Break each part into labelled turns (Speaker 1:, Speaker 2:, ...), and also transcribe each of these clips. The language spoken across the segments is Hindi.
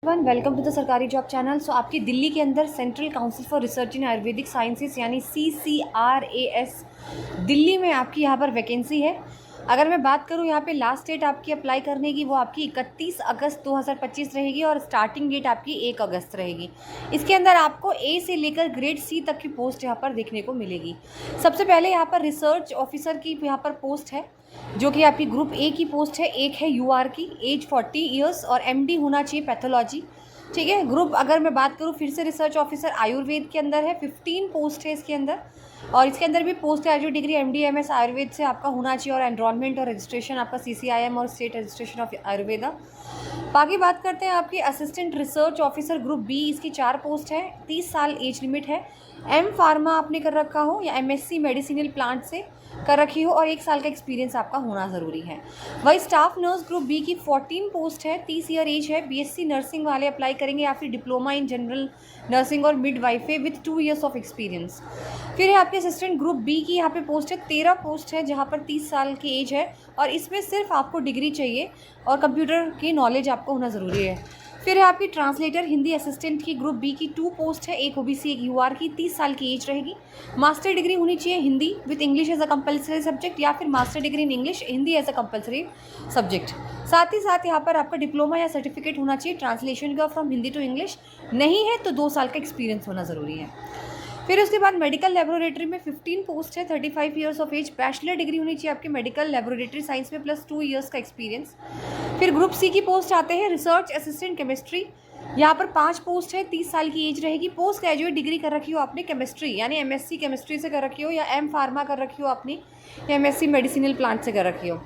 Speaker 1: वेलकम टू द सरकारी जॉब चैनल। सो आपकी दिल्ली के अंदर central council for research in Ayurvedic sciences यानी CCRAS दिल्ली में आपकी यहाँ पर वैकेंसी है। अगर मैं बात करूँ यहाँ पे लास्ट डेट आपकी अप्लाई करने की वो आपकी 31 अगस्त 2025 रहेगी और स्टार्टिंग डेट आपकी 1 अगस्त रहेगी। इसके अंदर आपको A से लेकर ग्रेड C तक की पोस्ट यहाँ पर देखने को मिलेगी। सबसे पहले यहाँ पर रिसर्च ऑफिसर की यहाँ पर पोस्ट है जो कि आपकी ग्रुप A की पोस्ट है। एक है UR की, एज 40 ईयर्स और MD होना चाहिए पैथोलॉजी। ठीक है। ग्रुप अगर मैं बात करूँ फिर से रिसर्च ऑफिसर आयुर्वेद के अंदर है, 15 पोस्ट है इसके अंदर। और इसके अंदर भी post graduate degree MD MS Ayurveda से आपका होना चाहिए और एनरोलमेंट और रजिस्ट्रेशन आपका CCIM और स्टेट रजिस्ट्रेशन ऑफ आयुर्वेदा। बाकी बात करते हैं आपकी assistant research officer group B, इसकी 4 पोस्ट है, 30 साल एज लिमिट है। M फार्मा आपने कर रखा हो या MSc मेडिसिनल प्लांट से कर रखी हो और 1 साल का एक्सपीरियंस आपका होना ज़रूरी है। वही स्टाफ नर्स ग्रुप B की 14 पोस्ट है, 30 ईयर एज है। BSc नर्सिंग वाले अप्लाई करेंगे या फिर डिप्लोमा इन जनरल नर्सिंग और मिडवाइफे विथ 2 ईयर्स ऑफ एक्सपीरियंस। फिर है आपके असिस्टेंट ग्रुप B की यहाँ पे पोस्ट है, 13 पोस्ट है जहाँ पर 30 साल की एज है और इसमें सिर्फ आपको डिग्री चाहिए और कंप्यूटर की नॉलेज आपको होना ज़रूरी है। फिर है आपकी ट्रांसलेटर हिंदी असिस्टेंट की ग्रुप B की 2 पोस्ट है, एक OBC एक UR की, 30 साल की एज रहेगी। मास्टर डिग्री होनी चाहिए Hindi with English as a compulsory subject या फिर master degree in English Hindi as a compulsory subject. साथ ही साथ यहाँ पर आपका डिप्लोमा या सर्टिफिकेट होना चाहिए ट्रांसलेशन का फ्रॉम हिंदी टू इंग्लिश, नहीं है तो 2 साल का एक्सपीरियंस होना ज़रूरी है। फिर उसके बाद मेडिकल लेबोरेटरी में 15 पोस्ट है, 35 years of age, bachelor degree होनी चाहिए आपके मेडिकल लेबोरेटरी साइंस में प्लस 2 ईयर्स का एक्सपीरियंस। फिर ग्रुप C की पोस्ट आते हैं रिसर्च असिस्टेंट केमिस्ट्री, यहाँ पर 5 पोस्ट है, 30 साल की एज रहेगी। पोस्ट ग्रेजुएट डिग्री कर रखी हो आपने केमिस्ट्री यानी MSc केमिस्ट्री से कर रखी हो या M फार्मा कर रखी हो आपने या MSc मेडिसिनल प्लांट से कर रखी हो,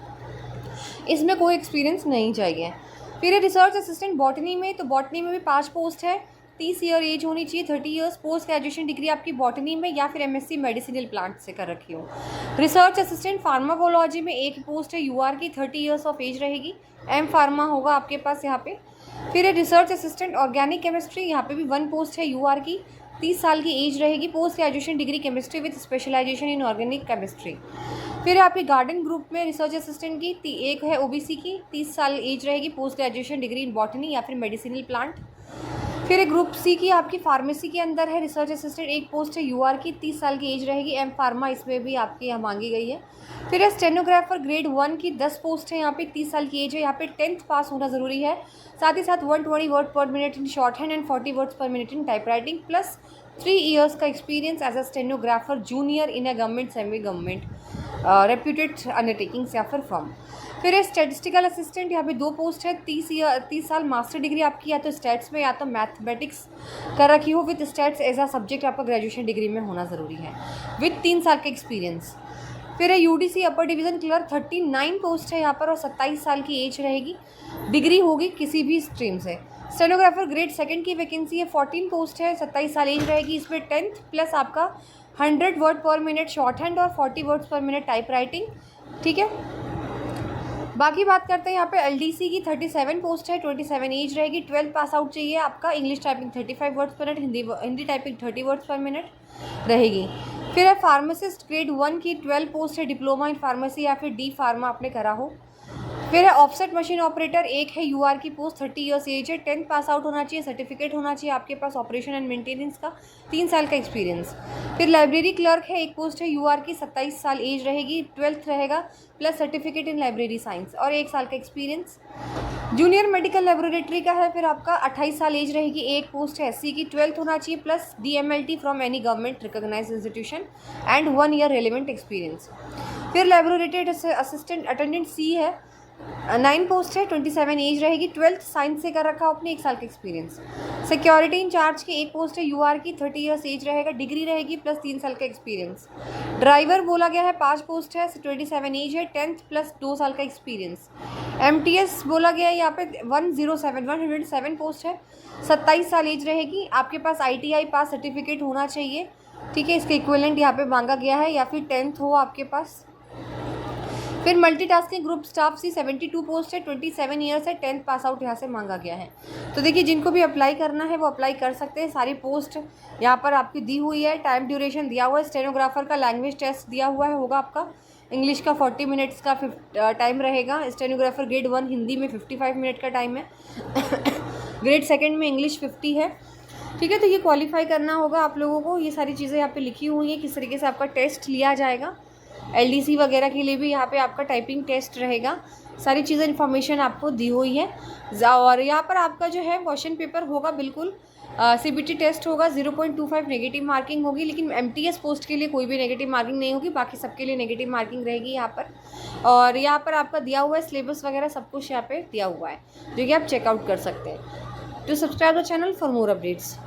Speaker 1: इसमें कोई एक्सपीरियंस नहीं चाहिए। फिर रिसर्च असिस्टेंट बॉटनी में, तो बॉटनी में भी 5 पोस्ट है, 30 ईयर एज होनी चाहिए, 30 ईयर्स। पोस्ट ग्रेजुएशन डिग्री आपकी बॉटनी में या फिर MSc मेडिसिनल प्लांट से कर रखी हो। रिसर्च असिस्टेंट फार्माकोलॉजी में 1 पोस्ट है, UR की, 30 ईयर्स ऑफ एज रहेगी। M फार्मा होगा आपके पास यहाँ पे। फिर रिसर्च असिस्टेंट ऑर्गेनिक केमिस्ट्री, यहाँ पे भी 1 पोस्ट है, UR की, 30 साल की एज रहेगी। Post graduation degree chemistry with specialization in organic chemistry. फिर आपकी गार्डन ग्रुप में रिसर्च असिस्टेंट की एक है OBC की, 30 साल एज रहेगी। Post graduation degree in botany या फिर मेडिसिनल प्लांट। फिर एक ग्रुप C की आपकी फार्मेसी के अंदर है रिसर्च असिस्टेंट, 1 पोस्ट है, UR की, 30 साल की एज रहेगी। M फार्मा इसमें भी आपकी यहाँ मांगी गई है। फिर है स्टेनोग्राफर ग्रेड 1 की 10 पोस्ट है, यहाँ पे 30 साल की एज है। यहाँ पे 10th पास होना ज़रूरी है। साथ ही साथ 120 word per minute in shorthand and 40 words per minute in type writing plus 3 years का experience as a stenographer junior in a government semi government reputed undertakings या फिर फर्म। फिर स्टैटिस्टिकल असिस्टेंट, यहाँ पे 2 पोस्ट है, 30 साल मास्टर डिग्री आपकी या तो स्टैट्स में या तो मैथमेटिक्स कर रखी हो with stats as a subject आपका ग्रेजुएशन डिग्री में होना ज़रूरी है विद 3 साल का एक्सपीरियंस। फिर है UDC अपर डिवीज़न क्लर्क, 39 पोस्ट है यहाँ पर और 27 साल की एज रहेगी। डिग्री होगी किसी भी स्ट्रीम से। स्टेनोग्राफर ग्रेड 2 की वैकेंसी है, 14 पोस्ट है, 27 साल एज रहेगी। इसमें 10th प्लस आपका 100 word per minute short hand और 40 words per minute type writing. ठीक है। बाकी बात करते हैं यहाँ पे LDC की 37 पोस्ट है, 27 एज रहेगी। 12th पास आउट चाहिए आपका। English typing 35 words per minute, Hindi typing 30 words per minute रहेगी। फिर है फार्मासिस्ट ग्रेड 1 की 12 पोस्ट है, डिप्लोमा इन फार्मेसी या फिर D फार्मा आपने करा हो। फिर है ऑफसेट मशीन ऑपरेटर, 1 है, UR की पोस्ट, 30 ईयर्स एज है। 10th पास आउट होना चाहिए, सर्टिफिकेट होना चाहिए आपके पास ऑपरेशन एंड मेंटेनेंस का, 3 साल का एक्सपीरियंस। फिर लाइब्रेरी क्लर्क है, 1 पोस्ट है, UR की, 27 साल एज रहेगी। 12th रहेगा plus certificate in library science और 1 साल का एक्सपीरियंस। जूनियर मेडिकल लेबोरेटरी का है फिर आपका 28 साल एज रहेगी। 1 पोस्ट है, SC की, 12th होना चाहिए plus DMLT from any government recognized institution and 1 year relevant experience. फिर लेबोरेटरी असिस्टेंट अटेंडेंट C है, 9 पोस्ट है, 27 एज रहेगी। 12th साइंस से कर रखा आपने, 1 साल का एक्सपीरियंस। सिक्योरिटी इंचार्ज की 1 पोस्ट है, UR की, 30 ईयर्स एज रहेगा। डिग्री रहेगी प्लस 3 साल का एक्सपीरियंस। ड्राइवर बोला गया है, 5 पोस्ट है, 27 एज है। 10th प्लस 2 साल का एक्सपीरियंस। MTS बोला गया है यहाँ पे 107 पोस्ट है, 27 साल एज रहेगी। आपके पास ITI पास सर्टिफिकेट होना चाहिए। ठीक है। इसका इक्विवेलेंट यहाँ पे मांगा गया है या फिर 10th हो आपके पास। फिर multitasking group staff C 72 post है, 27 ईयर्स है। 10th पास आउट यहाँ से मांगा गया है। तो देखिए जिनको भी अप्लाई करना है वो अप्लाई कर सकते हैं। सारी पोस्ट यहाँ पर आपकी दी हुई है, टाइम ड्यूरेशन दिया हुआ है। स्टेनोग्राफर का लैंग्वेज टेस्ट दिया हुआ है, होगा आपका इंग्लिश का 40 मिनट्स का टाइम रहेगा। स्टेनोग्राफर ग्रेड 1 हिंदी में 55 मिनट का टाइम है। ग्रेड सेकंड में इंग्लिश 50 है, ठीक है। तो ये क्वालिफाई करना होगा आप लोगों को। ये सारी चीज़ें यहाँ पे लिखी हुई हैं, किस तरीके से आपका टेस्ट लिया जाएगा। LDC वगैरह के लिए भी यहाँ पे आपका टाइपिंग टेस्ट रहेगा। सारी चीज़ें इन्फॉर्मेशन आपको दी हुई है। और यहाँ पर आपका जो है क्वेश्चन पेपर होगा बिल्कुल CBT टेस्ट होगा, 0.25 नेगेटिव मार्किंग होगी, लेकिन MTS पोस्ट के लिए कोई भी नेगेटिव मार्किंग नहीं होगी, बाकी सबके लिए नेगेटिव मार्किंग रहेगी यहाँ पर। और यहाँ पर आपका दिया हुआ है सिलेबस वगैरह सब कुछ यहाँ पे दिया हुआ है, जो कि आप चेकआउट कर सकते हैं। To subscribe the channel for more updates.